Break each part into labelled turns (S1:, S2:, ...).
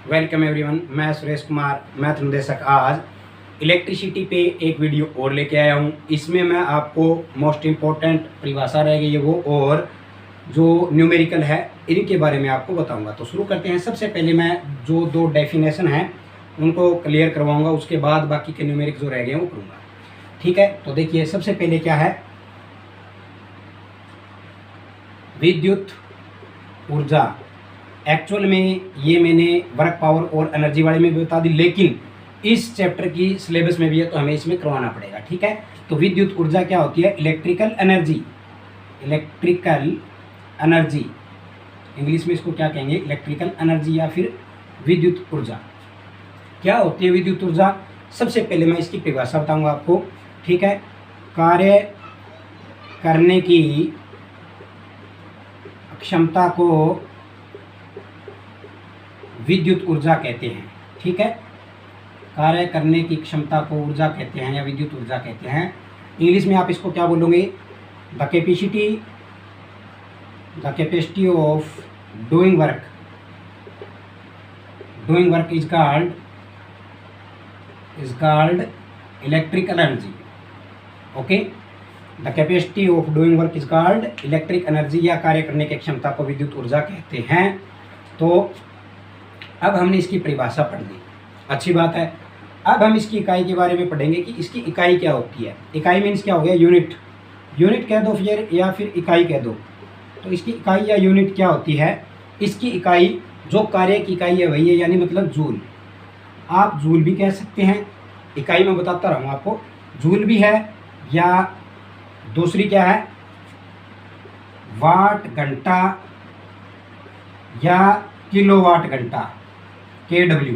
S1: Welcome everyone, मैं Suresh Kumar, math निर्देशक। आज इलेक्ट्रिसिटी पे एक वीडियो और लेके आया हूँ। इसमें मैं आपको मोस्ट इम्पोर्टेंट परिभाषा रह गई है वो, और जो न्यूमेरिकल है इनके बारे में आपको बताऊंगा। तो शुरू करते हैं। सबसे पहले मैं जो दो डेफिनेशन हैं उनको क्लियर करवाऊंगा, उसके बाद बाकी के न्यूमेरिक जो रह गए हैं वो करूँगा। ठीक है, तो देखिए सबसे पहले क्या है, विद्युत ऊर्जा। एक्चुअल में ये मैंने वर्क पावर और एनर्जी वाले में भी बता दी, लेकिन इस चैप्टर की सिलेबस में भी है तो हमें इसमें करवाना पड़ेगा। ठीक है, तो विद्युत ऊर्जा क्या होती है? Electrical energy. Electrical energy English में इसको क्या कहेंगे? इलेक्ट्रिकल एनर्जी या फिर विद्युत ऊर्जा। क्या होती है विद्युत ऊर्जा? सबसे पहले मैं इसकी परिभाषा बताऊंगा आपको। ठीक है, कार्य करने की क्षमता को विद्युत ऊर्जा कहते हैं। ठीक है, कार्य करने की क्षमता को ऊर्जा कहते हैं या विद्युत ऊर्जा कहते हैं। इंग्लिश में आप इसको क्या बोलोगे? The capacity of doing work is called electrical energy. Okay, the capacity of doing work is called electric energy, या कार्य करने की क्षमता को विद्युत ऊर्जा कहते हैं। तो अब हमने इसकी परिभाषा पढ़ ली, अच्छी बात है। अब हम इसकी इकाई के बारे में पढ़ेंगे कि इसकी इकाई क्या होती है। इकाई मीन्स क्या हो गया? यूनिट। यूनिट कह दो फिर, या फिर इकाई कह दो। तो इसकी इकाई या यूनिट क्या होती है? इसकी इकाई जो कार्य की इकाई है वही है, यानी मतलब जूल। आप जूल भी कह सकते हैं, इकाई में बताता रहूँ आपको। जूल भी है, या दूसरी क्या है? वाट घंटा या किलोवाट घंटा, KW,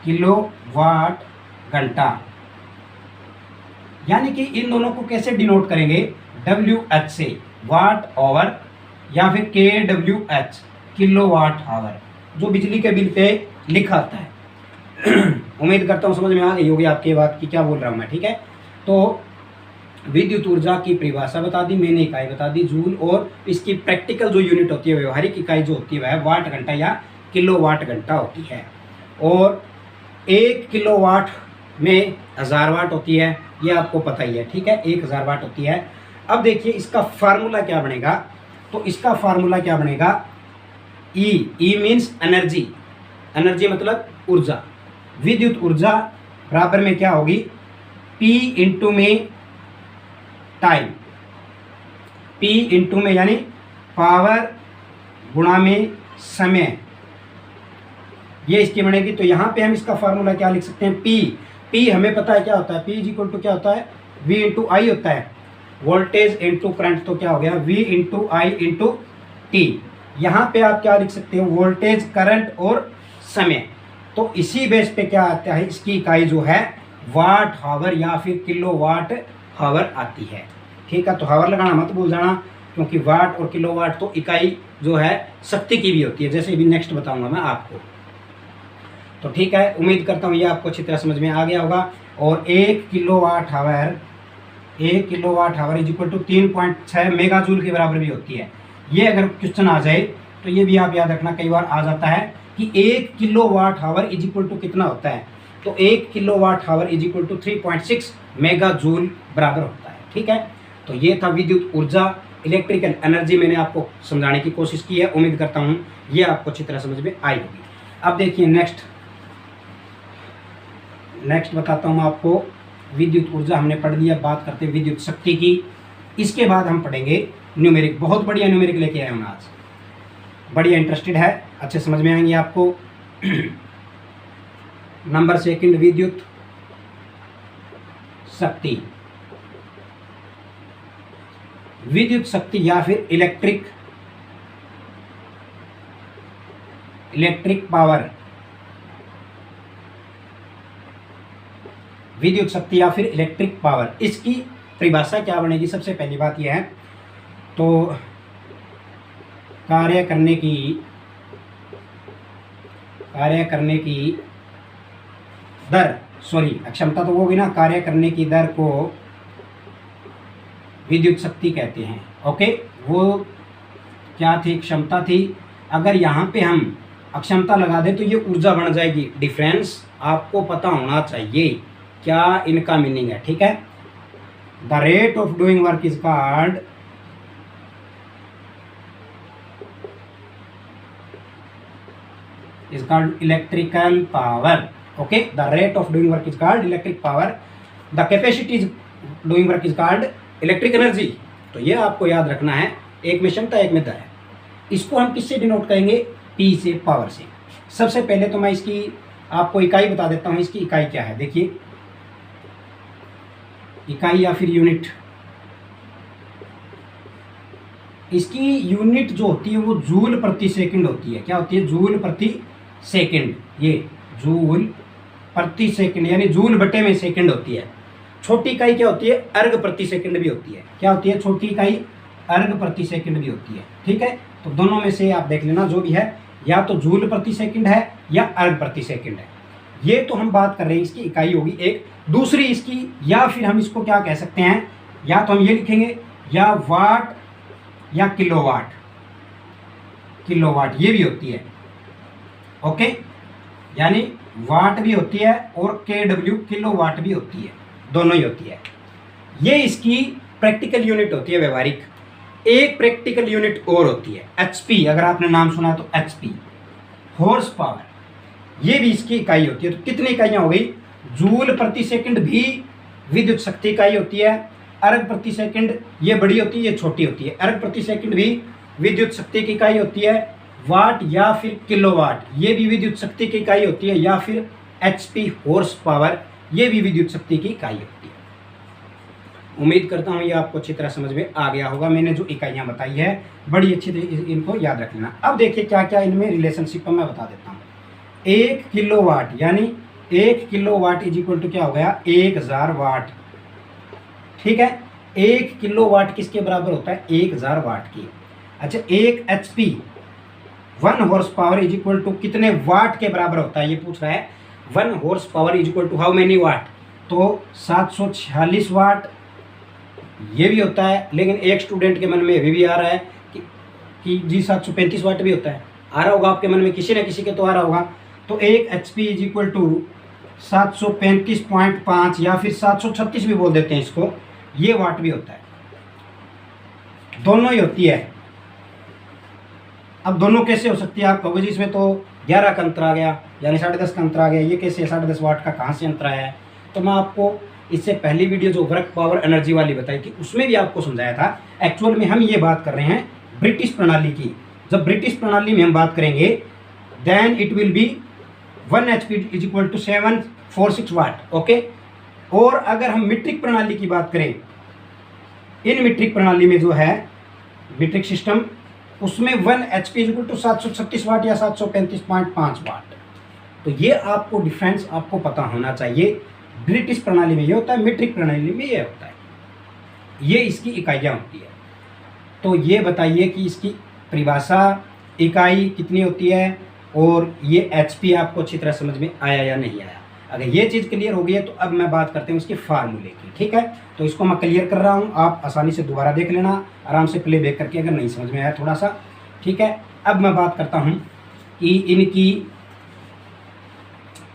S1: किलो वाट घंटा। यानी कि इन दोनों को कैसे डिनोट करेंगे? WH से, वाट आवर, या फिर KWH, किलो वाट आवर, जो बिजली के बिल पे लिखा आता है। उम्मीद करता हूँ समझ में आ गई होगी आपकी बात की क्या बोल रहा हूँ मैं। ठीक है, तो विद्युत ऊर्जा की परिभाषा बता दी मैंने, इकाई बता दी जूल, और इसकी प्रैक्टिकल जो यूनिट होती है, व्यवहारिक इकाई जो होती है वह वाट घंटा या किलोवाट घंटा होती है। और 1 किलोवाट में 1000 वाट होती है, ये आपको पता ही है। ठीक है, 1000 वाट होती है। अब देखिए इसका फार्मूला क्या बनेगा। तो इसका फार्मूला क्या बनेगा? E means energy. एनर्जी मतलब ऊर्जा। विद्युत ऊर्जा बराबर में क्या होगी? P इंटू में टाइम। P इंटू में यानी पावर गुणा में समय, ये इसकी बनेगी। तो यहाँ पे हम इसका फार्मूला क्या लिख सकते हैं? P हमें पता है क्या होता है? P इज इक्वल टू क्या होता है? V इंटू आई होता है, वोल्टेज इंटू करंट। तो क्या हो गया? V इंटू आई इंटू टी। यहाँ पे आप क्या लिख सकते हो? वोल्टेज, करंट और समय। तो इसी बेस पे क्या आता है? इसकी इकाई जो है वाट हावर या फिर किलो वाट हावर आती है। ठीक है, तो हावर लगाना मत भूल जाना, क्योंकि वाट और किलो वाट तो इकाई जो है शक्ति की भी होती है, जैसे भी नेक्स्ट बताऊंगा मैं आपको। तो ठीक है, उम्मीद करता हूँ ये आपको अच्छी तरह समझ में आ गया होगा। और 1 kilowatt hour is equal to 3.6 mega joule के बराबर भी होती है। ये अगर क्वेश्चन आ जाए तो ये भी आप याद रखना, कई बार आ जाता है कि 1 kilowatt hour is equal to कितना होता है। तो 1 kilowatt hour is equal to 3.6 mega joule बराबर होता है। ठीक है, तो ये था विद्युत ऊर्जा, इलेक्ट्रिकल एनर्जी। मैंने आपको समझाने की कोशिश की है, उम्मीद करता हूँ ये आपको अच्छी तरह समझ में आई होगी। अब देखिए नेक्स्ट बताता हूँ आपको। विद्युत ऊर्जा हमने पढ़ लिया, बात करते हैं विद्युत शक्ति की। इसके बाद हम पढ़ेंगे न्यूमेरिक। बहुत बढ़िया न्यूमेरिक लेके आए हम आज, बढ़िया इंटरेस्टेड है, अच्छे समझ में आएंगे आपको। नंबर सेकंड, विद्युत शक्ति। विद्युत शक्ति या फिर इलेक्ट्रिक पावर। विद्युत शक्ति या फिर इलेक्ट्रिक पावर, इसकी परिभाषा क्या बनेगी? सबसे पहली बात यह है, तो कार्य करने की दर, सॉरी क्षमता तो वो भी ना, कार्य करने की दर को विद्युत शक्ति कहते हैं। ओके, वो क्या थी? क्षमता थी। अगर यहाँ पे हम अक्षमता लगा दे तो ये ऊर्जा बन जाएगी। डिफरेंस आपको पता होना चाहिए क्या इनका मीनिंग है, ठीक है। The rate of doing work is called electrical power. Okay, the rate of doing work is called electric power, the capacity is doing work is called electric energy. तो ये आपको याद रखना है, एक में क्षमता एक में दर है। इसको हम किससे डिनोट करेंगे? पी से, पावर से। सबसे पहले तो मैं इसकी आपको इकाई बता देता हूँ। इसकी इकाई क्या है, देखिए, इकाई या फिर यूनिट। इसकी यूनिट जो होती है वो जूल प्रति सेकंड होती है। क्या होती है? जूल प्रति सेकंड। ये जूल प्रति सेकंड यानी जूल बटे में सेकंड होती है। छोटी इकाई क्या होती है? अर्ग प्रति सेकंड भी होती है। क्या होती है? छोटी इकाई अर्ग प्रति सेकंड भी होती है, ठीक है। तो दोनों में से आप देख लेना, जो भी है, या तो जूल प्रति सेकंड है या अर्ग प्रति सेकंड है। ये तो हम बात कर रहे हैं, इसकी इकाई होगी एक। दूसरी इसकी, या फिर हम इसको क्या कह सकते हैं, या तो हम ये लिखेंगे या वाट या किलोवाट। किलोवाट ये भी होती है, ओके, यानी वाट भी होती है और KW किलोवाट भी होती है, दोनों ही होती है। ये इसकी प्रैक्टिकल यूनिट होती है, व्यवहारिक। एक प्रैक्टिकल यूनिट और होती है HP, अगर आपने नाम सुना है तो HP, हॉर्स पावर। ये भी इसकी इकाई होती है। तो कितनी इकाइयाँ हो गई? जूल प्रति सेकंड भी विद्युत शक्ति इकाई होती है। अर्ग प्रति सेकंड ये बड़ी होती है, ये छोटी होती है। अर्ग प्रति सेकंड भी विद्युत शक्ति की इकाई होती है। वाट या फिर किलोवाट ये भी विद्युत शक्ति की इकाई होती है, या फिर HP हॉर्स पावर ये भी विद्युत शक्ति की इकाई होती है। उम्मीद करता हूँ ये आपको अच्छी तरह समझ में आ गया होगा। मैंने जो इकाइयाँ बताई है बड़ी अच्छी तरह इनको याद रख लेना। अब देखिए क्या क्या इनमें रिलेशनशिप मैं बता देता हूँ। 1 किलोवाट यानी 1 किलोवाट इज इक्वल टू क्या हो गया? 1000 वाट, ठीक है। 1 किलोवाट किसके बराबर होता है? 1000 वाट की। अच्छा, 1 HP 1 horse power is equal to कितने वाट के बराबर होता है? ये पूछ रहा है। 1 horse power is equal to how many watt? तो 746 वाट ये भी होता है। लेकिन एक स्टूडेंट के मन में अभी भी आ रहा है कि जी 735 वाट भी होता है। आ रहा होगा आपके मन में, किसी न किसी के तो आ रहा होगा। तो 1 HP इज इक्वल टू 735.5 या फिर 736 भी बोल देते हैं इसको, ये वाट भी होता है। दोनों ही होती है। अब दोनों कैसे हो सकती है? आप कहोगे जी इसमें तो 11 का अंतर आ गया, यानी 10.5 का अंतर आ गया, ये कैसे 10.5 वाट का कहाँ से अंतर आया है? तो मैं आपको इससे पहली वीडियो जो वर्क पावर एनर्जी वाली बताई थी उसमें भी आपको समझाया था। एक्चुअल में हम ये बात कर रहे हैं ब्रिटिश प्रणाली की। जब ब्रिटिश प्रणाली में हम बात करेंगे then it will be 1 HP is equal to 746 watt, okay. और अगर हम मीट्रिक प्रणाली की बात करें, इन मीट्रिक प्रणाली में जो है मीट्रिक सिस्टम, उसमें 1 HP इज इक्वल टू 736 वाट या 735.5 वाट। तो ये आपको डिफरेंस आपको पता होना चाहिए। ब्रिटिश प्रणाली में ये होता है, मीट्रिक प्रणाली में ये होता है। ये इसकी इकाइयाँ होती है। तो ये बताइए कि इसकी परिभाषा, इकाई कितनी होती है, और ये HP आपको अच्छी तरह समझ में आया या नहीं आया? अगर ये चीज़ क्लियर हो गई है तो अब मैं बात करते हैं उसके फार्मूले की, ठीक है। तो इसको मैं क्लियर कर रहा हूँ, आप आसानी से दोबारा देख लेना, आराम से प्ले बैक करके, अगर नहीं समझ में आया थोड़ा सा, ठीक है। अब मैं बात करता हूँ कि इनकी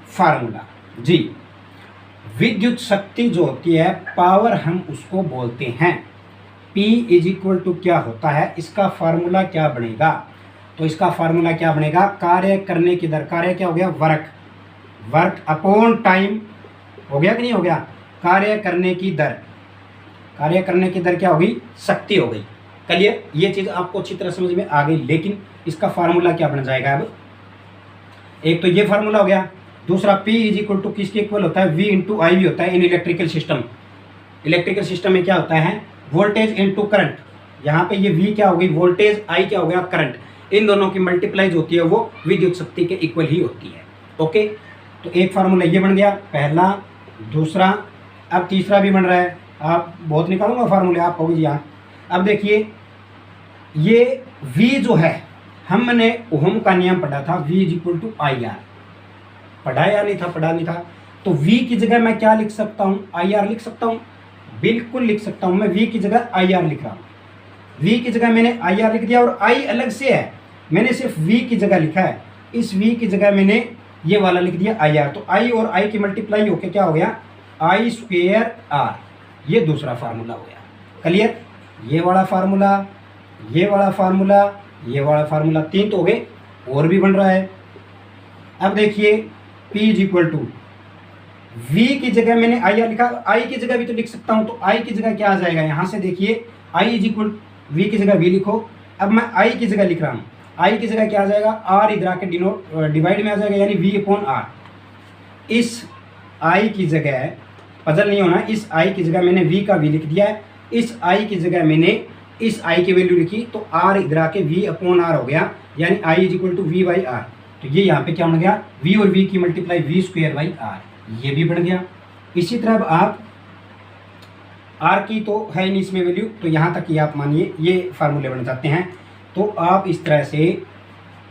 S1: फार्मूला। जी, विद्युत शक्ति जो होती है, पावर हम उसको बोलते हैं। P इज इक्वल टू क्या होता है? इसका फार्मूला क्या बनेगा? तो इसका फार्मूला क्या बनेगा? कार्य करने की दर। कार्य क्या हो गया? वर्क। वर्क अपॉन टाइम हो गया कि नहीं हो गया? कार्य करने की दर। कार्य करने की दर क्या हो गई? शक्ति हो गई। क्लियर? ये चीज़ आपको अच्छी तरह समझ में आ गई। लेकिन इसका फार्मूला क्या बन जाएगा? अब एक तो ये फार्मूला हो गया, दूसरा P इज इक्वल टू किसके इक्वल होता है? V इंटू आई भी होता है in electrical system. Electrical system में क्या होता है? Voltage into current. यहाँ पे ये V क्या हो गई? वोल्टेज, I क्या हो गया? करंट। इन दोनों की मल्टीप्लाई जो होती है वो विद्युत शक्ति के इक्वल ही होती है, ओके। तो एक फार्मूला ये बन गया, पहला, दूसरा, अब तीसरा भी बन रहा है। आप बहुत निकालूंगा फार्मूले, आप कहोगे जी हाँ। अब देखिए, ये V जो है, हमने ओहम का नियम पढ़ा था, V is equal to IR। पढ़ाया नहीं था? पढ़ा नहीं था। तो V की जगह मैं क्या लिख सकता हूँ? IR लिख सकता हूँ, बिल्कुल लिख सकता हूँ। मैं V की जगह IR लिख रहा हूँ। V की जगह मैंने IR लिख दिया, और I अलग से है, मैंने सिर्फ V की जगह लिखा है। इस v की जगह मैंने ये वाला लिख दिया आई आर, तो आई और आई की मल्टीप्लाई होके क्या हो गया आई स्क्वेयर आर, ये दूसरा फार्मूला हो गया। क्लियर? ये वाला फार्मूला, ये वाला फार्मूला, ये वाला फार्मूला, तीन तो हो गए, और भी बन रहा है। अब देखिए P is equal to V की जगह मैंने आई लिखा, आई की जगह भी तो लिख सकता हूं, तो आई की जगह क्या आ जाएगा, यहां से देखिए आई इज इक्वल V की जगह V लिखो। अब मैं आई की जगह लिख रहा हूं, आई की जगह क्या आ जाएगा आर, इधर आके डिवाइड में आ जाएगा, यानी V अपॉन आर। इस आई की जगह पजल नहीं होना, इस आई की जगह मैंने V का V लिख दिया है, इस आई की जगह मैंने इस आई की वैल्यू लिखी, तो आर इधर आके V अपॉन आर हो गया, यानी I is equal to V by R. तो ये यहाँ पे क्या बन गया V और V की multiply V square by R, ये भी बन गया। इसी तरह अब आप आर की तो है नहीं इसमें वैल्यू, तो यहाँ तक ही आप मानिए ये फार्मूले बन जाते हैं। तो आप इस तरह से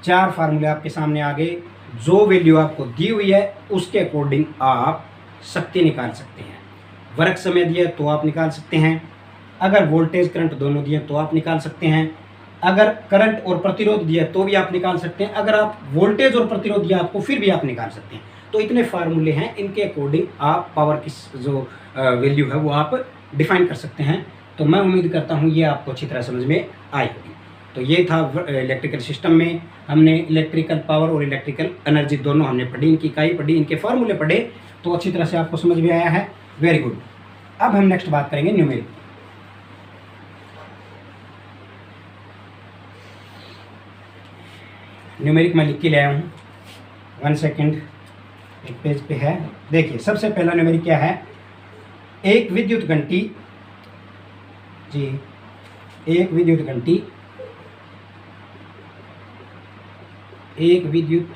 S1: चार फार्मूले आपके सामने आ गए, जो वैल्यू आपको दी हुई है उसके अकॉर्डिंग आप शक्ति निकाल सकते हैं। वर्क समय दिया तो आप निकाल सकते हैं, अगर वोल्टेज करंट दोनों दिए तो आप निकाल सकते हैं, अगर करंट और प्रतिरोध दिया तो भी आप निकाल सकते हैं, अगर आप वोल्टेज और प्रतिरोध दिया आपको फिर भी आप निकाल सकते हैं। तो इतने फार्मूले हैं, इनके अकॉर्डिंग आप पावर की जो वैल्यू है वो आप डिफाइन कर सकते हैं। तो मैं उम्मीद करता हूँ ये आपको अच्छी तरह समझ में आई होगी। तो ये था इलेक्ट्रिकल सिस्टम में हमने इलेक्ट्रिकल पावर और इलेक्ट्रिकल एनर्जी दोनों हमने पढ़ी, इनकी इकाई पढ़ी, इनके फार्मूले पढ़े, तो अच्छी तरह से आपको समझ में आया है। Very good. अब हम नेक्स्ट बात करेंगे न्यूमेरिक। न्यूमेरिक मैं लिख के ले आया हूँ, 1 सेकेंड, एक पेज पे है। देखिए सबसे पहला न्यूमेरिक क्या है, एक विद्युत घंटी जी, एक विद्युत घंटी, एक विद्युत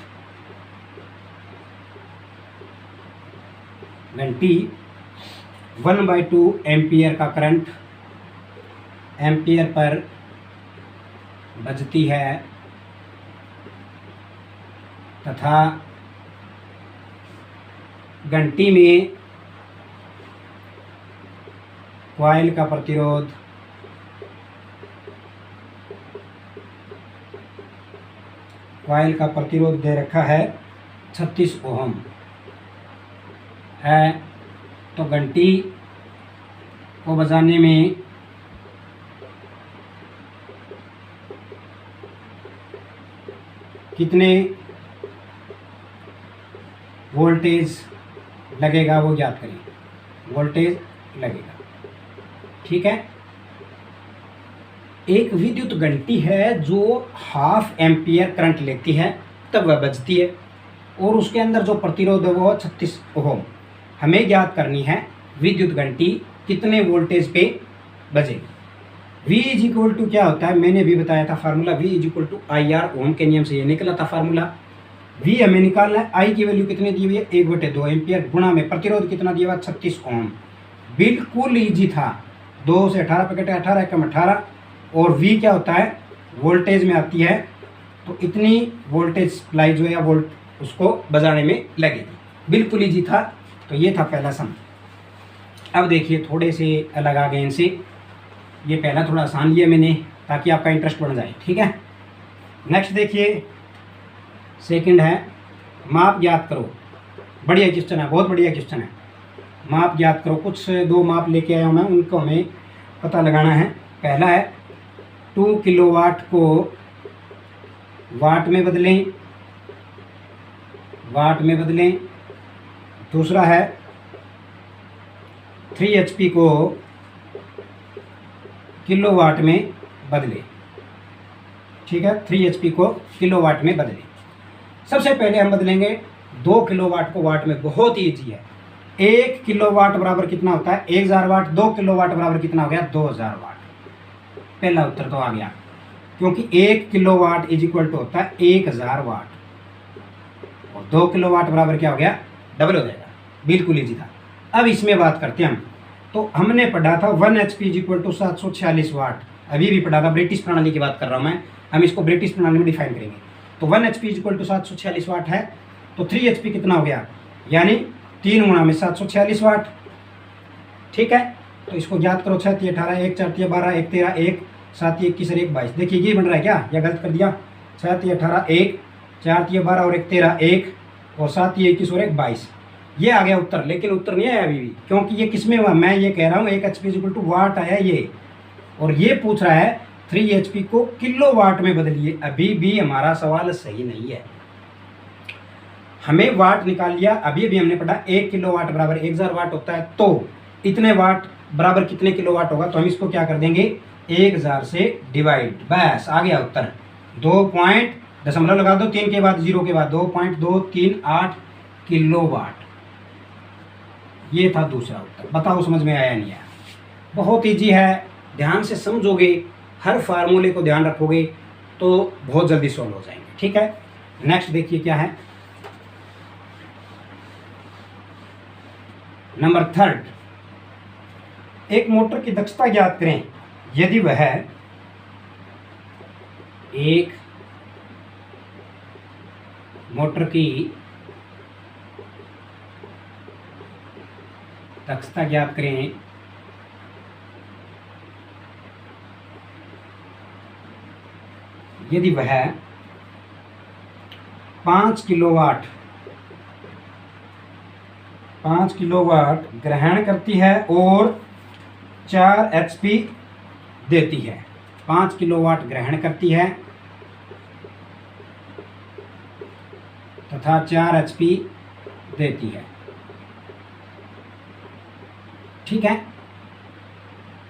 S1: घंटी 1/2 एम्पियर का करंट एम्पियर पर बजती है तथा घंटी में कॉइल का प्रतिरोध दे रखा है 36 ओम है। तो घंटी को बजाने में कितने वोल्टेज लगेगा वो ज्ञात करिए, वोल्टेज लगेगा। ठीक है, एक विद्युत घंटी है जो 1/2 एम्पियर करंट लेती है तब वह बजती है, और उसके अंदर जो प्रतिरोध है वो 36 ओम। हमें ज्ञात करनी है विद्युत घंटी कितने वोल्टेज पे बजेगी। V इज इक्वल टू क्या होता है, मैंने भी बताया था formula, V is equal to IR, Ohm के नियम से ये निकला था फार्मूला। V हमें निकालना है, I की वैल्यू कितनी दी हुई है 1/2 एम्पियर, गुणा में प्रतिरोध कितना दिया हुआ 36 ओम। बिल्कुल ईजी था, 2 से 18 पे कटे 18 कम 18, और V क्या होता है वोल्टेज में आती है, तो इतनी वोल्टेज सप्लाई जो है या वोल्ट उसको बजाने में लगेगी। बिल्कुल ईजी था। तो ये था पहला सम। अब देखिए थोड़े से अलग आ गए इनसे, ये पहला थोड़ा आसान लिया मैंने ताकि आपका इंटरेस्ट बढ़ जाए। ठीक है, नेक्स्ट देखिए सेकंड है, माप ज्ञात करो। बढ़िया क्वेश्चन है, बहुत बढ़िया क्वेश्चन है। माप ज्ञात करो, कुछ 2 माप लेके आया हूँ मैं, उनको हमें पता लगाना है। पहला है 2 किलोवाट को वाट में बदलें, वाट में बदलें। दूसरा है 3 HP को किलोवाट में बदलें। ठीक है, 3 HP को किलोवाट में बदलें। सबसे पहले हम बदलेंगे 2 किलोवाट को वाट में, बहुत ही ईजी है। 1 किलोवाट बराबर कितना होता है 1000 वाट, 2 किलोवाट बराबर कितना हो गया 2000 वाट। पहला उत्तर तो आ गया, क्योंकि 1 किलोवाट इज इक्वल टू होता है 1000 वाट, और 2 किलोवाट बराबर क्या हो गया डबल हो जाएगा। बिल्कुल ईजी था। अब इसमें बात करते हैं हम, तो हमने पढ़ा था 1 HP इज इक्वल टू 746 वाट, अभी भी पढ़ा था, ब्रिटिश प्रणाली की बात कर रहा हूँ मैं, हम इसको ब्रिटिश प्रणाली में डिफाइन करेंगे। तो 1 HP इज इक्वल टू 746 वाट है, तो 3 HP कितना हो गया, यानी 3 गुणा में 746 वाट। ठीक है, तो इसको ज्ञात करो। 6 3 18, 1 4 3 12, 1 13, 1 7 21 और 1 22। देखिए ये बन रहा है क्या, या गलत कर दिया, 6 3 18, 1 4 तिये 12 और 1 13, 1 और 7 तिये 21 और 1 22। ये आ गया उत्तर, लेकिन उत्तर नहीं आया अभी भी, क्योंकि ये किस में हुआ, मैं ये कह रहा हूँ 1 HP इक्वल टू वाट आया ये, और ये पूछ रहा है 3 HP को किलो वाट में बदलिए। अभी भी हमारा सवाल सही नहीं है। हमें वाट निकाल लिया, अभी भी हमने पढ़ा 1 किलो वाट बराबर 1000 वाट होता है, तो इतने वाट बराबर कितने किलो वाट होगा, तो हम इसको क्या कर देंगे 1000 से डिवाइड, बस आ गया उत्तर। 2 पॉइंट दशमलव लगा दो 3 के बाद 0 के बाद 2.238 किलो वाट। ये था दूसरा उत्तर। बताओ समझ में आया नहीं आया। बहुत ईजी है, ध्यान से समझोगे, हर फार्मूले को ध्यान रखोगे तो बहुत जल्दी सॉल्व हो जाएंगे। ठीक है, नेक्स्ट देखिए क्या है, नंबर 3, एक मोटर की दक्षता ज्ञात करें यदि वह एक मोटर की दक्षता ज्ञात करें यदि वह 5 किलोवाट ग्रहण करती है और 4 HP देती है। 5 किलोवाट ग्रहण करती है तथा 4 HP देती है। ठीक है,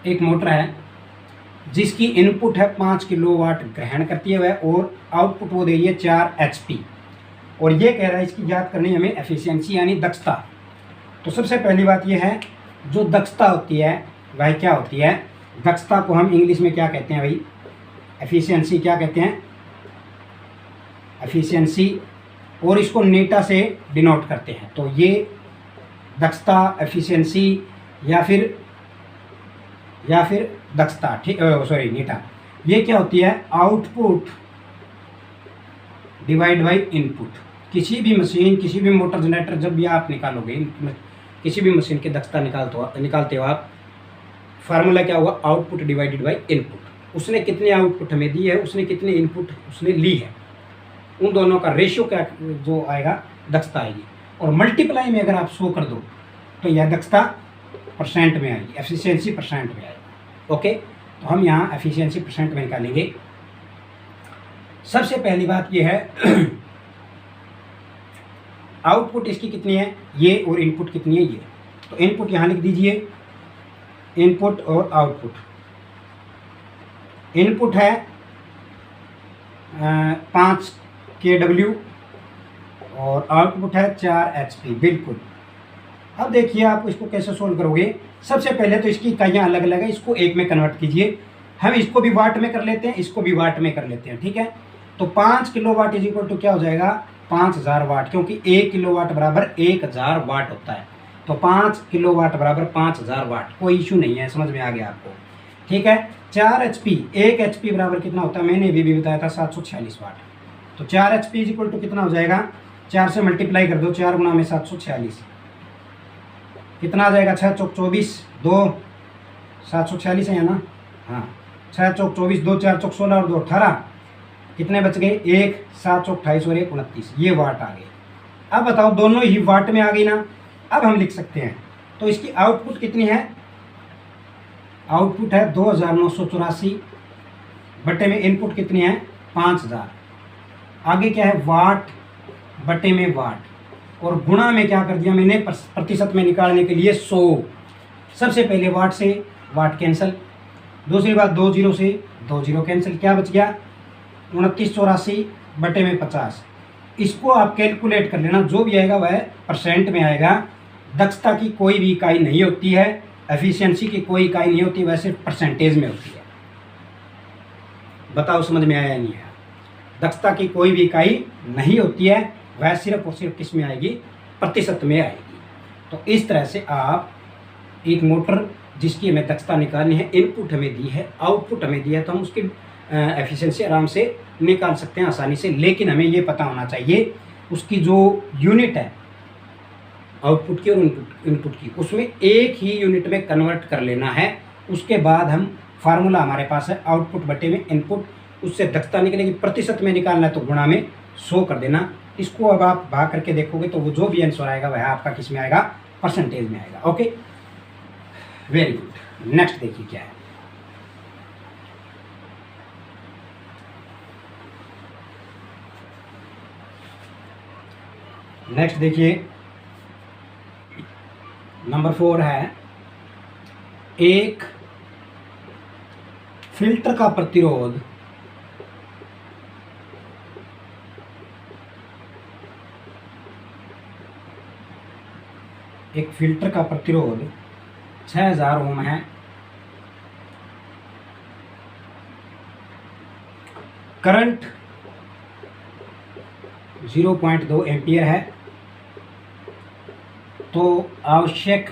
S1: एक मोटर है जिसकी इनपुट है 5 किलोवाट ग्रहण करती है वह, और आउटपुट वो दे रही है 4 HP, और ये कह रहा है इसकी याद करनी हमें एफिशिएंसी यानी दक्षता। तो सबसे पहली बात ये है, जो दक्षता होती है वह क्या होती है, दक्षता को हम इंग्लिश में क्या कहते हैं भाई, एफिशिएंसी क्या कहते हैं, एफिशिएंसी, और इसको नीटा से डिनोट करते हैं। तो ये दक्षता, एफिशिएंसी या फिर दक्षता, ठीक, सॉरी नीटा, ये क्या होती है, आउटपुट डिवाइड बाय इनपुट। किसी भी मशीन, किसी भी मोटर जनरेटर जब भी आप निकालोगे, किसी भी मशीन की दक्षता निकालते हो आप, फार्मूला क्या होगा, आउटपुट डिवाइडेड बाय इनपुट। उसने कितने आउटपुट हमें दी है, उसने कितने इनपुट उसने ली है, उन दोनों का रेशियो क्या जो आएगा दक्षता आएगी, और मल्टीप्लाई में अगर आप 100 कर दो तो यह दक्षता परसेंट में आएगी, एफिशिएंसी परसेंट में आएगी। ओके, तो हम यहाँ एफिशिएंसी परसेंट में निकालेंगे। सबसे पहली बात ये है आउटपुट इसकी कितनी है ये, और इनपुट कितनी है ये। तो इनपुट यहाँ लिख दीजिए, इनपुट और आउटपुट। इनपुट है 5 kW और आउटपुट है 4 HP, बिल्कुल। अब देखिए आप इसको कैसे सोल्व करोगे। सबसे पहले तो इसकी इकाइयाँ अलग अलग है, इसको एक में कन्वर्ट कीजिए। हम इसको भी वाट में कर लेते हैं, इसको भी वाट में कर लेते हैं, ठीक है। तो 5 किलोवाट इज इक्वल टू क्या हो जाएगा, 5000 वाट, क्योंकि 1 किलोवाट बराबर 1000 वाट होता है। तो 5 किलोवाट बराबर 5000 वाट, कोई इशू नहीं है, समझ में आ गया आपको, ठीक है। 4 HP, 1 HP बराबर कितना होता है, मैंने भी बताया था 746 वाट। तो 4 HP इज इक्वल टू कितना हो जाएगा, 4 से मल्टीप्लाई कर दो, 4 गुना में 746, कितना आ जाएगा, 6 चौक 24, 2 746 है ना, हाँ 6 चौक 24, 2 4 चौक 16 और 2 18, कितने बच गए, 1 7 चौक 28 और 1 29, ये वाट आ गए। अब बताओ दोनों ही वाट में आ गई ना। अब हम लिख सकते हैं, तो इसकी आउटपुट कितनी है, आउटपुट है 2984 बटे में इनपुट कितनी है 5000। आगे क्या है, वाट बटे में वाट, और गुणा में क्या कर दिया मैंने, प्रतिशत में निकालने के लिए 100। सबसे पहले वाट से वाट कैंसिल, दूसरी बात 2 0 से 2 0 कैंसिल, क्या बच गया 2984 बटे में 50। इसको आप कैलकुलेट कर लेना, जो भी आएगा वह परसेंट में आएगा। दक्षता की कोई भी इकाई नहीं होती है, एफिशिएंसी की कोई इकाई नहीं होती, वह सिर्फ परसेंटेज में होती है। बताओ समझ में आया नहीं आया। दक्षता की कोई भी इकाई नहीं होती है, वह सिर्फ और सिर्फ किस में आएगी, प्रतिशत में आएगी। तो इस तरह से आप एक मोटर जिसकी हमें दक्षता निकालनी है, इनपुट हमें दी है, आउटपुट हमें दिया, तो हम उसकी एफिशिएंसी आराम से निकाल सकते हैं आसानी से। लेकिन हमें ये पता होना चाहिए उसकी जो यूनिट है आउटपुट की और इनपुट की, उसमें एक ही यूनिट में कन्वर्ट कर लेना है। उसके बाद हम फार्मूला हमारे पास है आउटपुट बटे में इनपुट, उससे दक्षता निकलेगी। प्रतिशत में निकालना है तो गुणा में 100 कर देना। इसको अब आप भाग करके देखोगे तो वो जो भी आंसर आएगा वह आपका किस में आएगा, परसेंटेज में आएगा। Okay, very good. नेक्स्ट देखिए क्या है। नेक्स्ट देखिए नंबर 4 है, एक फिल्टर का प्रतिरोध एक फिल्टर का प्रतिरोध 6000 ओम है। करंट 0.2 एम्पियर है। तो आवश्यक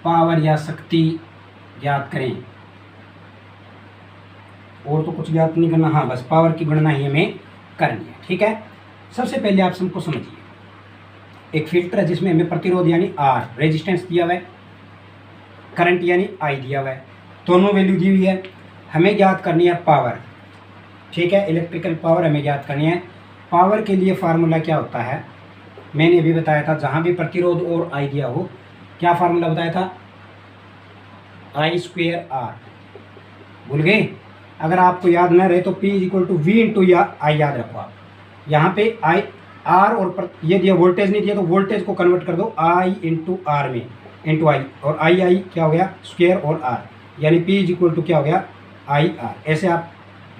S1: पावर या शक्ति ज्ञात करें। और तो कुछ ज्ञात नहीं करना, हाँ बस पावर की गणना ही हमें करनी है। ठीक है, सबसे पहले आप सबको समझिए, एक फिल्टर है जिसमें हमें प्रतिरोध यानी R, रेजिस्टेंस दिया हुआ है, करंट यानी I दिया हुआ है, दोनों वैल्यू दी हुई है। हमें ज्ञात करनी है पावर। ठीक है, इलेक्ट्रिकल पावर हमें ज्ञात करनी है। पावर के लिए फार्मूला क्या होता है, मैंने अभी बताया था, जहाँ भी प्रतिरोध और I दिया हो, क्या फार्मूला बताया था, I²R। भूल गए? अगर आपको याद न रहे तो P = V × I याद रखो आप। यहाँ पे I R और ये दिया वोल्टेज नहीं दिया तो वोल्टेज को कन्वर्ट कर दो I × R में × I, और I क्या हो गया स्क्वायर और R, यानी P = क्या हो गया IR। ऐसे आप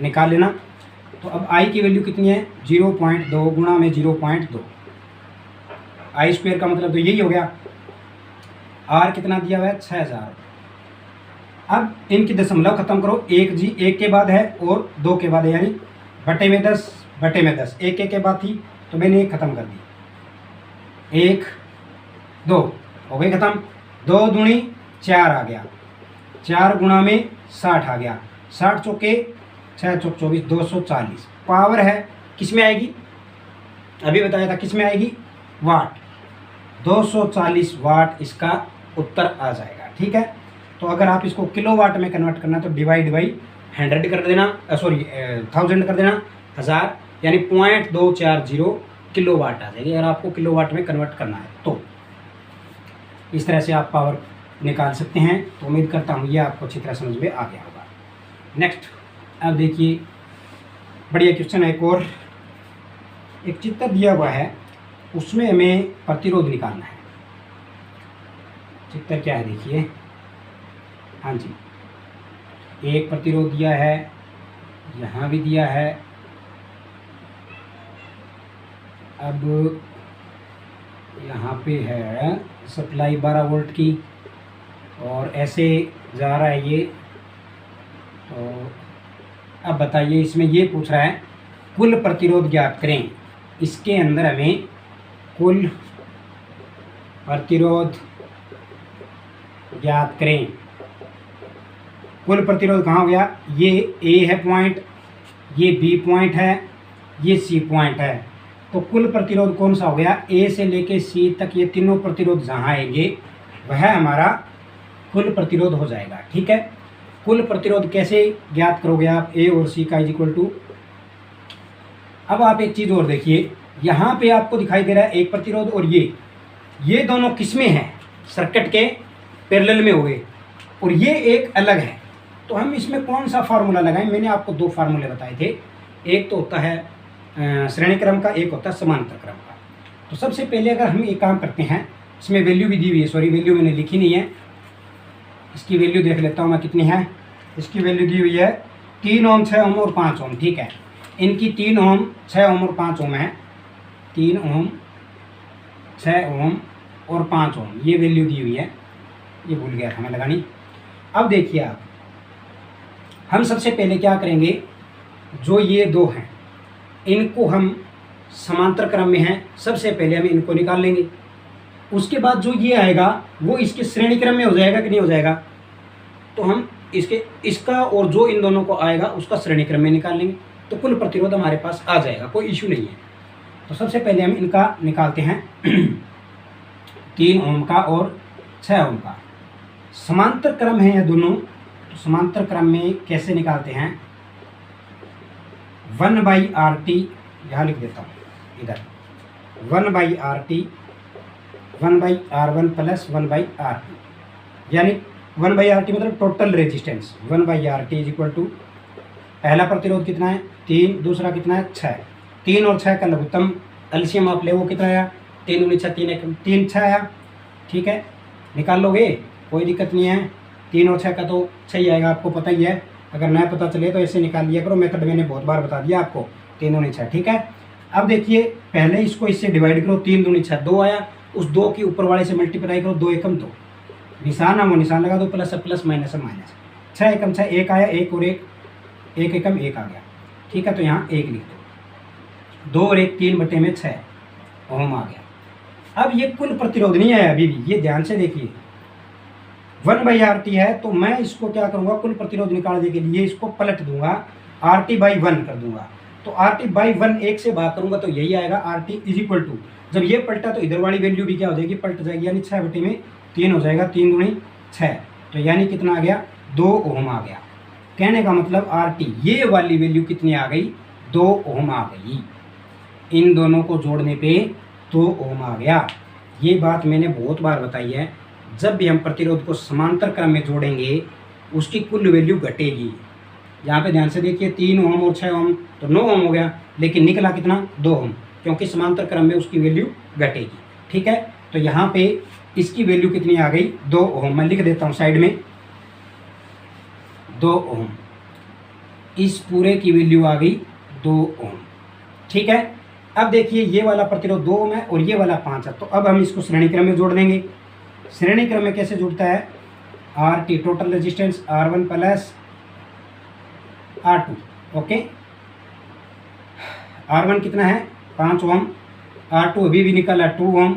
S1: निकाल लेना। तो अब I की वैल्यू कितनी है, 0.2 गुणा में 0.2, I² का मतलब तो यही हो गया। R कितना दिया हुआ है, 6000। अब इनकी दशमलव खत्म करो, एक के बाद है और 2 के बाद है, यानी बटे में 10 एक के बाद थी तो मैंने 1 खत्म कर दी, 1 2 हो गई खत्म। 2 दूनी 4 आ गया, 4 गुणा में 60 आ गया, 60 चौके 6 चौक 24, 240। पावर है किस में आएगी, अभी बताया था किस में आएगी, वाट। 240 वाट इसका उत्तर आ जाएगा। ठीक है, तो अगर आप इसको किलोवाट में कन्वर्ट करना तो डिवाइड बाई 100 कर देना, 1000 कर देना, 1000, यानी 0.240 किलोवाट आ जाएगी। अगर आपको किलोवाट में कन्वर्ट करना है तो इस तरह से आप पावर निकाल सकते हैं। तो उम्मीद करता हूँ ये आपको अच्छी तरह समझ में आ गया होगा। नेक्स्ट अब देखिए, बढ़िया क्वेश्चन है। एक और एक चित्र दिया हुआ है, उसमें हमें प्रतिरोध निकालना है। चित्र क्या है देखिए, हाँ जी, एक प्रतिरोध दिया है, यहाँ भी दिया है। अब यहाँ पे है सप्लाई 12 वोल्ट की और ऐसे जा रहा है ये। तो अब बताइए, इसमें ये पूछ रहा है कुल प्रतिरोध ज्ञात करें। इसके अंदर हमें कुल प्रतिरोध ज्ञात करें। कुल प्रतिरोध कहाँ हो गया, ये A है पॉइंट, ये B पॉइंट है, ये C पॉइंट है। तो कुल प्रतिरोध कौन सा हो गया, A से लेके C तक ये तीनों प्रतिरोध जहाँ आएंगे वह हमारा कुल प्रतिरोध हो जाएगा। ठीक है, कुल प्रतिरोध कैसे ज्ञात करोगे आप, A और C का = अब आप एक चीज़ और देखिए, यहाँ पे आपको दिखाई दे रहा है एक प्रतिरोध और ये दोनों किसमें हैं, सर्किट के पैरेलल में हो गए, और ये एक अलग है। तो हम इसमें कौन सा फार्मूला लगाएं, मैंने आपको 2 फार्मूले बताए थे। एक तो होता है श्रेणी क्रम का, एक होता है समांतर क्रम का। तो सबसे पहले अगर हम एक काम करते हैं, इसमें वैल्यू भी दी हुई है, सॉरी वैल्यू मैंने लिखी नहीं है, इसकी वैल्यू देख लेता हूँ मैं कितनी है। इसकी वैल्यू दी हुई है 3 ओम, 6 ओम और 5 ओम। ठीक है, इनकी 3 ओम, 6 ओम और 5 ओम है, 3 ओम, 6 ओम और 5 ओम, ये वैल्यू दी हुई है। ये भूल गया था मैं लगानी। अब देखिए आप, हम सबसे पहले क्या करेंगे, जो ये 2 हैं इनको हम समांतर क्रम में हैं, सबसे पहले हम इनको निकाल लेंगे। उसके बाद जो ये आएगा वो इसके श्रेणी क्रम में हो जाएगा कि नहीं हो जाएगा, तो हम इसका और जो इन दोनों को आएगा उसका श्रेणी क्रम में निकाल लेंगे, तो कुल प्रतिरोध हमारे पास आ जाएगा, कोई इश्यू नहीं है। तो सबसे पहले हम इनका निकालते हैं 3 ओम का और 6 ओम का। समांतर क्रम है ये दोनों, तो समांतर क्रम में कैसे निकालते हैं, 1/RT यहाँ लिख देता हूँ, इधर 1/RT 1/R1 प्लस 1/RT, यानी 1/RT मतलब total resistance. 1/RT is equal to, पहला प्रतिरोध कितना है 3, दूसरा कितना है 6, 3 और 6 का लघुत्तम एलसीएम आप ले, वो कितना आया 3 दूनी 6, 3 6 आया। ठीक है, निकाल लोगे, कोई दिक्कत नहीं है। 3 और 6 का तो 6 ही आएगा, आपको पता ही है। अगर नया पता चले तो ऐसे निकाल लिया करो, मेथड मैंने बहुत बार बता दिया आपको। 3 दूनी 6, ठीक है। अब देखिए, पहले इसको इससे डिवाइड करो, 3 दूनी 6, 2 आया, उस 2 की ऊपर वाले से मल्टीप्लाई करो, 2 एकम 2, निशान है वो निशान लगा दो, प्लस है प्लस, माइनस है माइनस, 6 एकम 6, 1 आया, 1 और 1 एकम 1 आ गया। ठीक है, तो यहाँ 1 लिख दो, 2 और 1 3/6 ओम आ गया। अब ये कुल प्रतिरोध नहीं है अभी भी, ये ध्यान से देखिए, 1/RT है, तो मैं इसको क्या करूँगा, कुल प्रतिरोध निकालने के लिए इसको पलट दूंगा, RT/1 कर दूंगा। तो RT/1 1 से भाग करूंगा तो यही आएगा, RT इज इक्वल टू, जब ये पलटा तो इधर वाली वैल्यू भी क्या हो जाएगी, पलट जाएगी, यानी 6/3 हो जाएगा, 3 दूनी 6, तो यानी कितना आ गया 2 ओम आ गया। कहने का मतलब RT ये वाली वैल्यू कितनी आ गई, 2 ओम आ गई। इन दोनों को जोड़ने पे 2 ओम आ गया। ये बात मैंने बहुत बार बताई है, जब भी हम प्रतिरोध को समांतर क्रम में जोड़ेंगे उसकी कुल वैल्यू घटेगी। यहाँ पे ध्यान से देखिए, 3 ओम और 6 ओम तो 9 ओम हो गया, लेकिन निकला कितना 2 ओम, क्योंकि समांतर क्रम में उसकी वैल्यू घटेगी। ठीक है, तो यहाँ पे इसकी वैल्यू कितनी आ गई, 2 ओम। मैं लिख देता हूँ साइड में, 2 ओम। इस पूरे की वैल्यू आ गई 2 ओम। ठीक है, अब देखिए ये वाला प्रतिरोध 2 ओम है और ये वाला 5 है, तो अब हम इसको श्रेणी क्रम में जोड़ देंगे। श्रेणी क्रम में कैसे जुड़ता है, RT total resistance R1 plus R2, okay. R1 कितना है 5 ओम, R2 अभी भी निकला 2 ओम,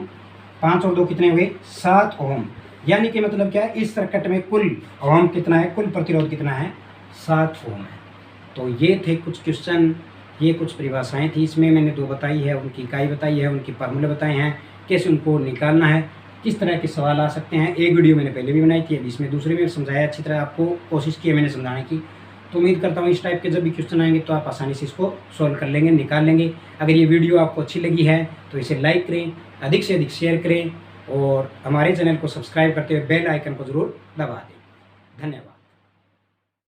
S1: 5 और 2 कितने हुए 7 ओम। यानी कि मतलब क्या है, इस सर्किट में कुल ओम कितना है, कुल प्रतिरोध कितना है 7 ओम है। तो ये थे कुछ क्वेश्चन, ये कुछ परिभाषाएं थी, इसमें मैंने 2 बताई है, उनकी इकाई बताई है, उनके फार्मूले बताए हैं, कैसे उनको निकालना है, किस तरह के सवाल आ सकते हैं। एक वीडियो मैंने पहले भी बनाई थी, अभी इसमें दूसरे में समझाया, अच्छी तरह आपको कोशिश की है मैंने समझाने की। तो उम्मीद करता हूँ इस टाइप के जब भी क्वेश्चन आएंगे तो आप आसानी से इसको सॉल्व कर लेंगे, निकाल लेंगे। अगर ये वीडियो आपको अच्छी लगी है तो इसे लाइक करें, अधिक से अधिक शेयर करें और हमारे चैनल को सब्सक्राइब करते हुए बेल आइकन को ज़रूर दबा दें। धन्यवाद।